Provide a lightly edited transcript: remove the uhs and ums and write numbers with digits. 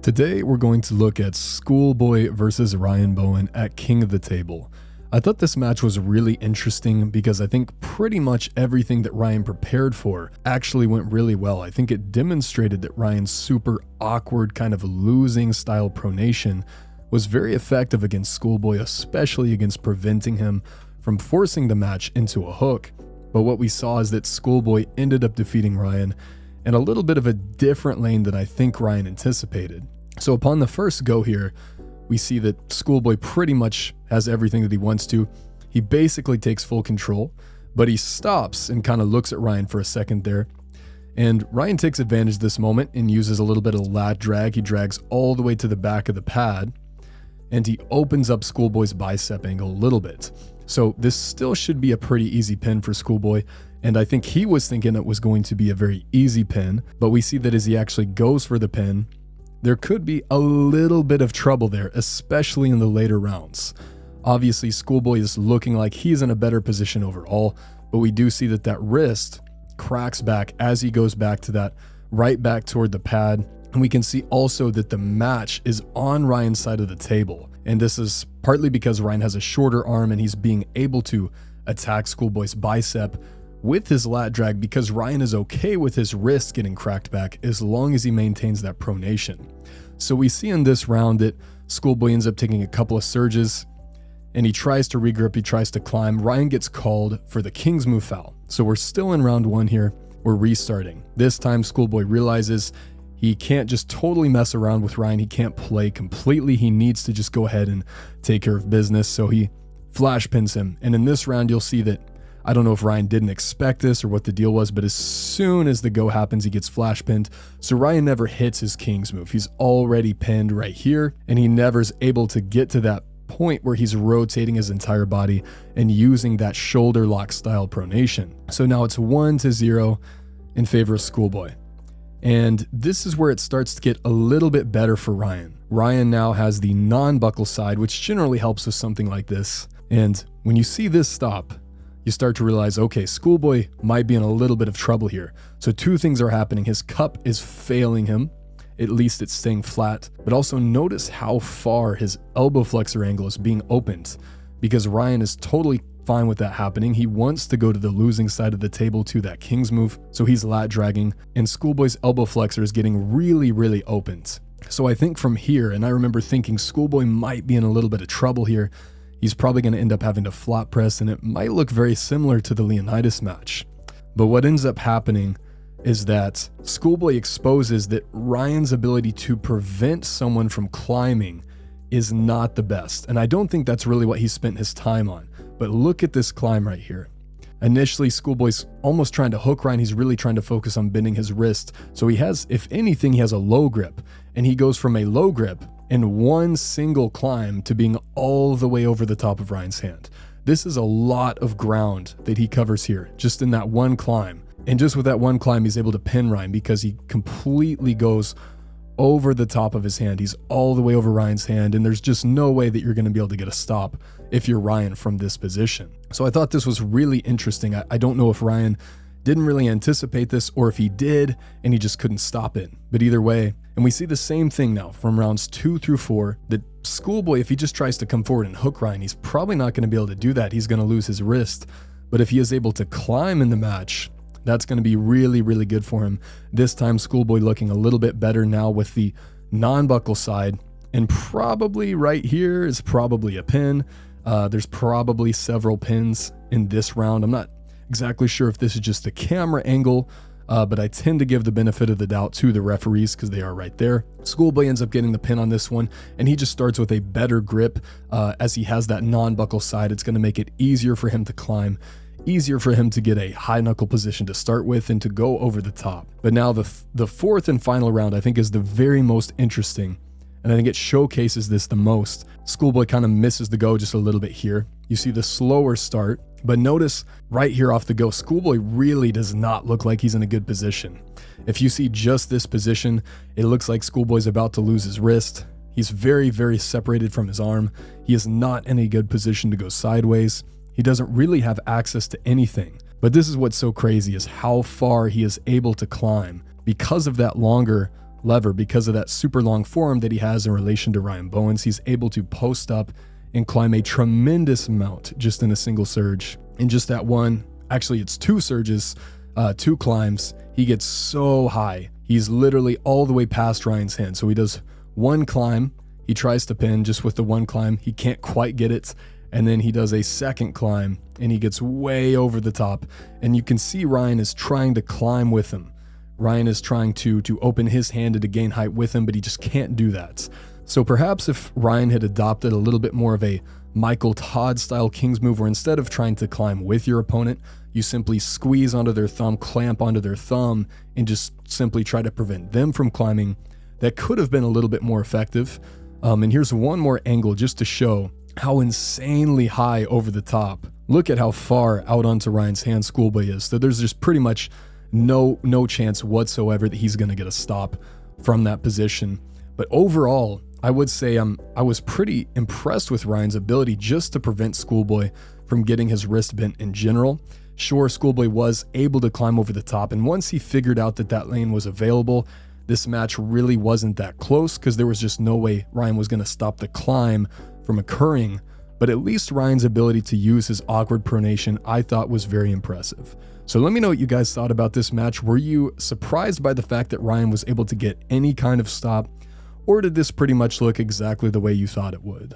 Today we're going to look at Schoolboy versus Ryan Bowen at King of the Table. I thought this match was really interesting because I think pretty much everything that Ryan prepared for actually went really well. I think it demonstrated that Ryan's super awkward kind of losing style pronation was very effective against Schoolboy, especially against preventing him from forcing the match into a hook. But what we saw is that Schoolboy ended up defeating Ryan in a little bit of a different lane than I think Ryan anticipated. So upon the first go here, we see that Schoolboy pretty much has everything that he wants to. He basically takes full control, but he stops and kind of looks at Ryan for a second there. And Ryan takes advantage of this moment and uses a little bit of lat drag. He drags all the way to the back of the pad, and he opens up Schoolboy's bicep angle a little bit. So this still should be a pretty easy pin for Schoolboy, and I think he was thinking it was going to be a very easy pin, but we see that as he actually goes for the pin, there could be a little bit of trouble there, especially in the later rounds. Obviously, Schoolboy is looking like he's in a better position overall, but we do see that that wrist cracks back as he goes back to that right back toward the pad. And we can see also that the match is on Ryan's side of the table. And this is partly because Ryan has a shorter arm and he's being able to attack Schoolboy's bicep with his lat drag because Ryan is okay with his wrist getting cracked back as long as he maintains that pronation. So we see in this round that Schoolboy ends up taking a couple of surges and he tries to regrip, he tries to climb. Ryan gets called for the King's move foul. So we're still in round one here. We're restarting. This time Schoolboy realizes he can't just totally mess around with Ryan. He can't play completely. He needs to just go ahead and take care of business. So he flash pins him. And in this round, you'll see that, I don't know if Ryan didn't expect this or what the deal was, but as soon as the go happens, he gets flash pinned. So Ryan never hits his King's move. He's already pinned right here, and he never is able to get to that point where he's rotating his entire body and using that shoulder lock style pronation. So now it's 1-0 in favor of Schoolboy. And this is where it starts to get a little bit better for Ryan. Ryan now has the non-buckle side, which generally helps with something like this. And when you see this stop, you start to realize, okay, Schoolboy might be in a little bit of trouble here. So two things are happening. His cup is failing him. At least it's staying flat. But also notice how far his elbow flexor angle is being opened, because Ryan is totally fine with that happening. He wants to go to the losing side of the table to that King's move, so he's lat dragging, and Schoolboy's elbow flexor is getting really, really opened. So I think from here, and I remember thinking Schoolboy might be in a little bit of trouble here. He's probably going to end up having to flop press, and it might look very similar to the Leonidas match. But what ends up happening is that Schoolboy exposes that Ryan's ability to prevent someone from climbing is not the best, and I don't think that's really what he spent his time on. But look at this climb right here. Initially, Schoolboy's almost trying to hook Ryan. He's really trying to focus on bending his wrist. So he has, if anything, he has a low grip. And he goes from a low grip in one single climb to being all the way over the top of Ryan's hand. This is a lot of ground that he covers here, just in that one climb. And just with that one climb, he's able to pin Ryan because he completely goes over the top of his hand. He's all the way over Ryan's hand, and there's just no way that you're going to be able to get a stop if you're Ryan from this position. So I thought this was really interesting. I don't know if Ryan didn't really anticipate this or if he did and he just couldn't stop it. But either way, and we see the same thing now from rounds 2 through 4, that Schoolboy, if he just tries to come forward and hook Ryan, he's probably not going to be able to do that. He's going to lose his wrist. But if he is able to climb in the match, that's going to be really, really good for him. This time, Schoolboy looking a little bit better now with the non-buckle side. And probably right here is probably a pin. There's probably several pins in this round. I'm not exactly sure if this is just the camera angle, but I tend to give the benefit of the doubt to the referees because they are right there. Schoolboy ends up getting the pin on this one, and he just starts with a better grip. As he has that non-buckle side, it's going to make it easier for him to climb, easier for him to get a high knuckle position to start with and to go over the top. But now the fourth and final round, I think, is the very most interesting, and I think it showcases this the most. Schoolboy kind of misses the go just a little bit here. You see the slower start, but notice right here off the go, Schoolboy really does not look like he's in a good position. If you see just this position, it looks like Schoolboy's about to lose his wrist. He's very, very separated from his arm. He is not in a good position to go sideways. He doesn't really have access to anything. But this is what's so crazy, is how far he is able to climb because of that longer lever because of that super long forearm that he has in relation to Ryan Bowen's. He's able to post up and climb a tremendous amount just in a single surge. In just that one, actually it's 2 surges, 2 climbs, he gets so high. He's literally all the way past Ryan's hand. So he does 1 climb, he tries to pin just with the 1 climb, he can't quite get it, and then he does a 2nd climb and he gets way over the top, and you can see Ryan is trying to climb with him. Ryan is trying to open his hand and to gain height with him, but he just can't do that. So perhaps if Ryan had adopted a little bit more of a Michael Todd style King's move, where instead of trying to climb with your opponent, you simply squeeze onto their thumb, clamp onto their thumb, and just simply try to prevent them from climbing, that could have been a little bit more effective. And here's one more angle just to show how insanely high over the top. Look at how far out onto Ryan's hand Schoolboy is. So there's just pretty much no chance whatsoever that he's going to get a stop from that position. But overall, I would say I was pretty impressed with Ryan's ability just to prevent Schoolboy from getting his wrist bent in general. Sure, Schoolboy was able to climb over the top, and once he figured out that that lane was available, this match really wasn't that close because there was just no way Ryan was going to stop the climb from occurring. But at least Ryan's ability to use his awkward pronation I thought was very impressive. So let me know what you guys thought about this match. Were you surprised by the fact that Ryan was able to get any kind of stop, or did this pretty much look exactly the way you thought it would?